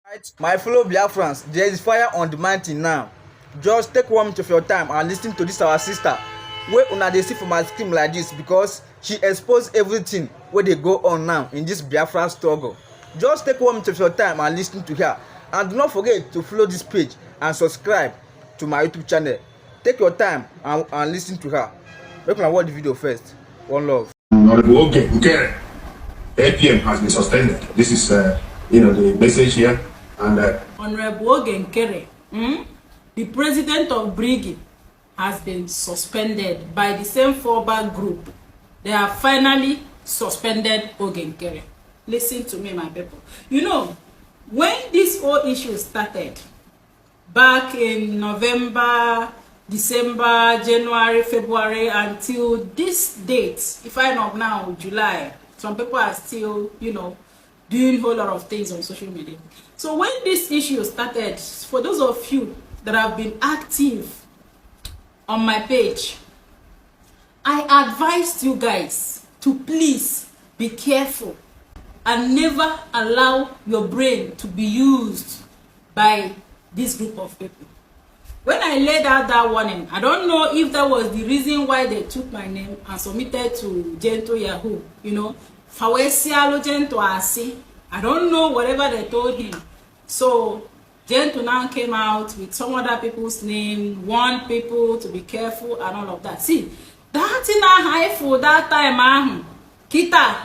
Right, my fellow Biafrans, there is fire on the mountain now. Just take 1 minute of your time and lis ten to this our sister wey una dey see for my screen like this, because she expose everything wey dey go on now in this Biafra struggle. Just take 1 minute of your time and lis ten to her, and do not forget to follow this page and subscribe to my YouTube channel. Take your time and lis ten to her. Make una watch the video first. One love. Honorable Oge Nkere, APM has been suspended. This is the message here. And Honorable Oge Nkere, the president of Brigade, has been suspended by the same fallback group. They have finally suspended Oge Nkere. Listen to me, my people. You know, when this whole issue started, back in November, December, January, February, until this date, if I know now, July, some people are still, doing a whole lot of things on social media. So when this issue started, for those of you that have been active on my page, I advised you guys to please be careful and never allow your brain to be used by this group of people. When I laid out that warning, I don't know if that was the reason why they took my name and submitted to Gento Yahoo, Fawesialo Gento Asi. I don't know whatever they told him. So Gento now came out with some other people's name, warned people to be careful and all of that. See, that in a high for that time, Kita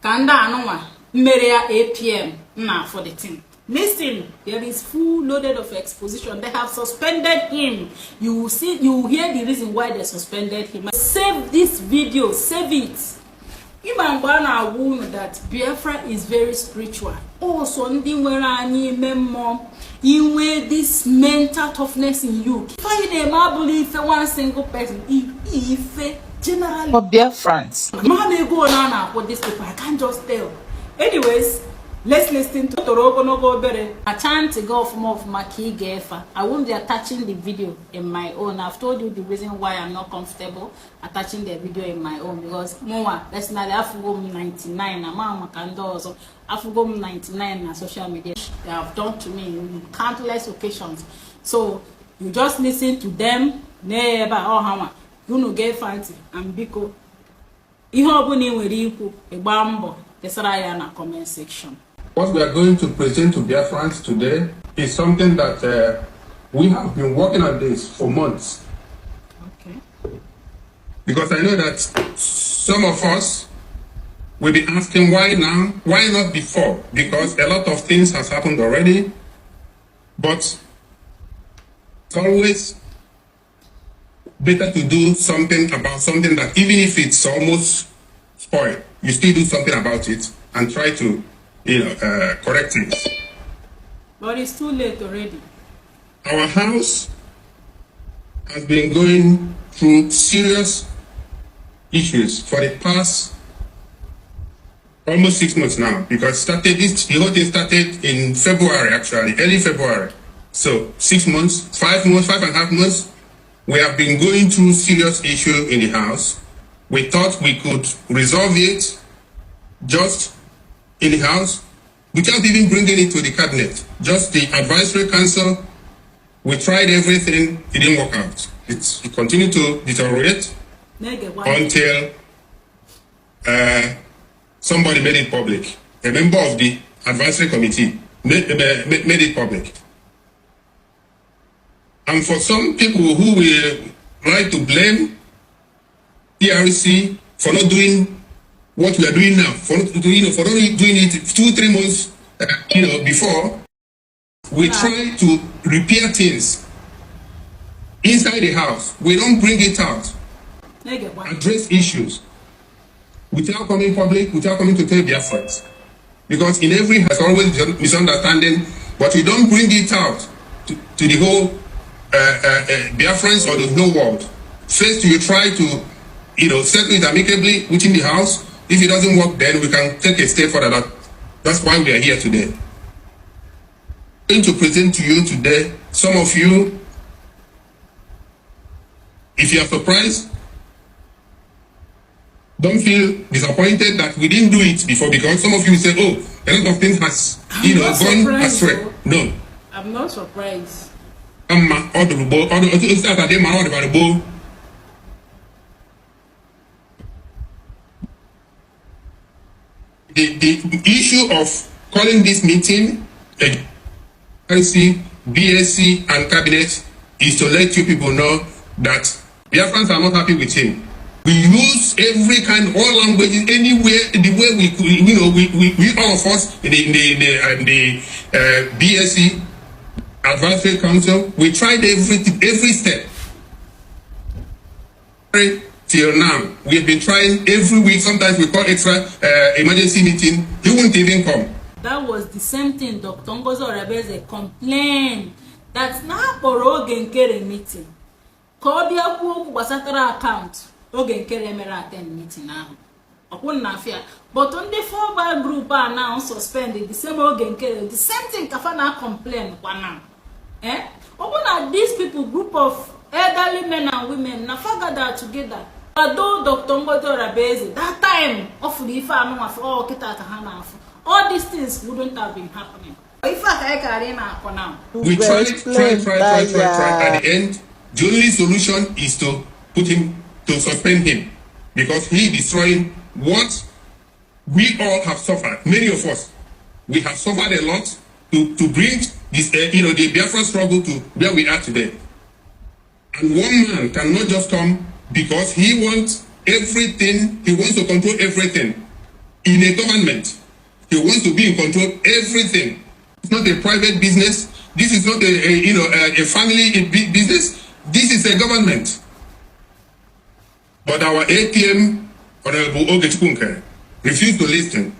Kanda Anoma, Meria APM, now for the thing. Listen, there is full loaded of exposition. They have suspended him. You will see, you will hear the reason why they suspended him. Save this video, save it. Even Bana wound that Biafra is very spiritual. Also, in way this mental toughness in you. Find a marble if one single person, if generally for Biafrans. Mommy go on for this people. I can't just tell. Anyways, let's listen to Torogo no go better. I chant to go from off my key gefa. I won't be attaching the video in my own. I've told you the reason why I'm not comfortable attaching the video in my own, because more let's not Afugom 99 and Mama can do also Afugom 99 on social media. They have done to me on countless occasions. So you just listen to them, never how you know get fancy and biko. Ihobuni with equal a bambo. Comment section. What we are going to present to Biafrans today is something that we have been working on this for months. Okay. Because I know that some of us will be asking why now, why not before? Because a lot of things has happened already, but it's always better to do something about something that even if it's almost spoiled, you still do something about it and try to, correct things. But it's too late already. Our house has been going through serious issues for the past almost 6 months now, because the whole thing started in February, actually, early February. So 6 months, 5 months, 5.5 months, we have been going through serious issues in the house. We thought we could resolve it just in the house without even bringing it to the cabinet. Just the advisory council. We tried everything, it didn't work out. It continued to deteriorate until somebody made it public. A member of the advisory committee made it public. And for some people who will like to blame PRC for not doing what we are doing now, for only doing it 2-3 months, before, we try to repair things inside the house. We don't bring it out, address issues without coming public, without coming to tell their friends. Because in every house, always misunderstanding, but we don't bring it out to the whole Biafrans or the whole world. First, you try to settle it amicably within the house. If it doesn't work, then we can take a step further. That's why we are here today. I'm going to present to you today, some of you, if you are surprised, don't feel disappointed that we didn't do it before, because some of you say, oh, a lot of things has gone astray. No. I'm not surprised. The issue of calling this meeting RC, BSC, and cabinet is to let you people know that Biafrans are not happy with him. We use every kind of all languages anywhere the way we could, we all of us in the BSC Advisory Council, we tried every step. Till now, we have been trying every week. Sometimes we call extra emergency meeting. He won't even come. That was the same thing Dr. Ngozi Orebeze complained that now for Oge Nkere meeting. Kobia ku gbasatara account Oge Nkere mere attend meeting ahụ. Okwu na afia. But on the 4-bar group are now suspended. The same Oge Nkere, the same thing Kafana complain kwa now. Open at these people, group of elderly men and women, na gathered together. Although Dr. Ngozi Orebeze, that time, hopefully, if I know of all all these things wouldn't have been happening. If I can now. We try. At the end, the only solution is to put him, to suspend him, because he destroying what we all have suffered. Many of us, we have suffered a lot to bring this, the Biafra struggle to where we are today. And one man cannot just come because he wants everything. He wants to control everything in a government. He wants to be in control of everything. It's not a private business. This is not a family business. This is a government. But our APM, Honorable Oge Nkere, refused to listen.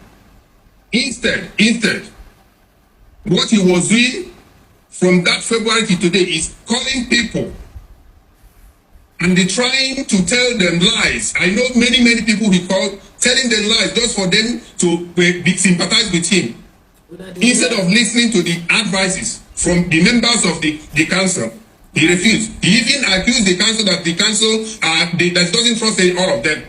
Instead, what he was doing from that February to today is calling people and they're trying to tell them lies. I know many people he called, telling them lies just for them to sympathize with him. Instead of listening to the advices from the members of the council, he refused. He even accused the council that the council that doesn't trust all of them.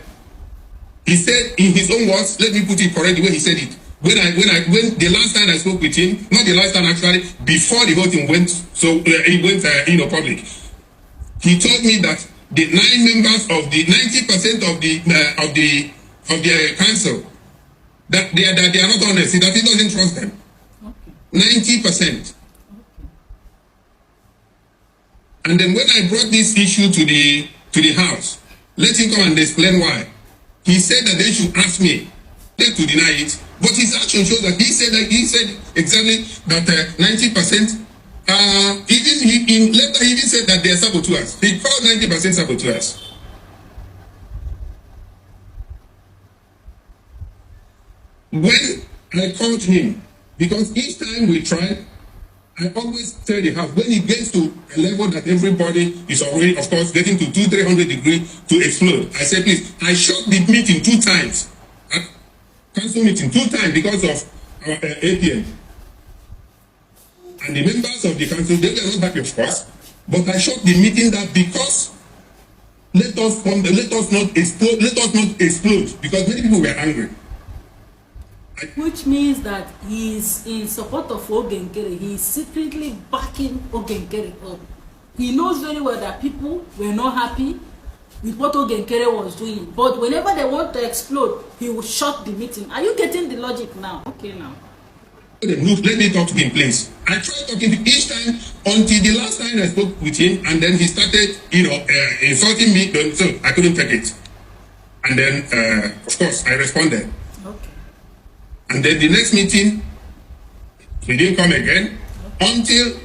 He said in his own words, let me put it correct the way he said it. When the last time I spoke with him, not the last time actually, before the whole thing went public, he told me that the 9 members of the 90% of the council that they are not honest, that he doesn't trust them. 90%. And then when I brought this issue to the house, let him come and explain why. He said that they should ask me to deny it, but his action shows that he said exactly that 90%. Later he even said that they are saboteurs. He called 90% saboteurs. When I called him, because each time we tried, I always tell the house, when it gets to a level that everybody is already, of course, getting to 200-300 degrees to explode, I said, please, I shut the meeting 2 times. Council meeting 2 times because of our APM. And the members of the council, they were not happy, of course, but I shut the meeting that because let us not explode, because many people were angry. Which means that he is in support of Oge Nkere. He is secretly backing Oge Nkere up. He knows very well that people were not happy with what Oge Nkere was doing. But whenever they want to explode, he will shut the meeting. Are you getting the logic now? Okay, now. Let me talk to him, please. I tried talking to him each time until the last time I spoke with him, and then he started, insulting me. So I couldn't take it. And then, of course, I responded. Okay. And then the next meeting, he didn't come again until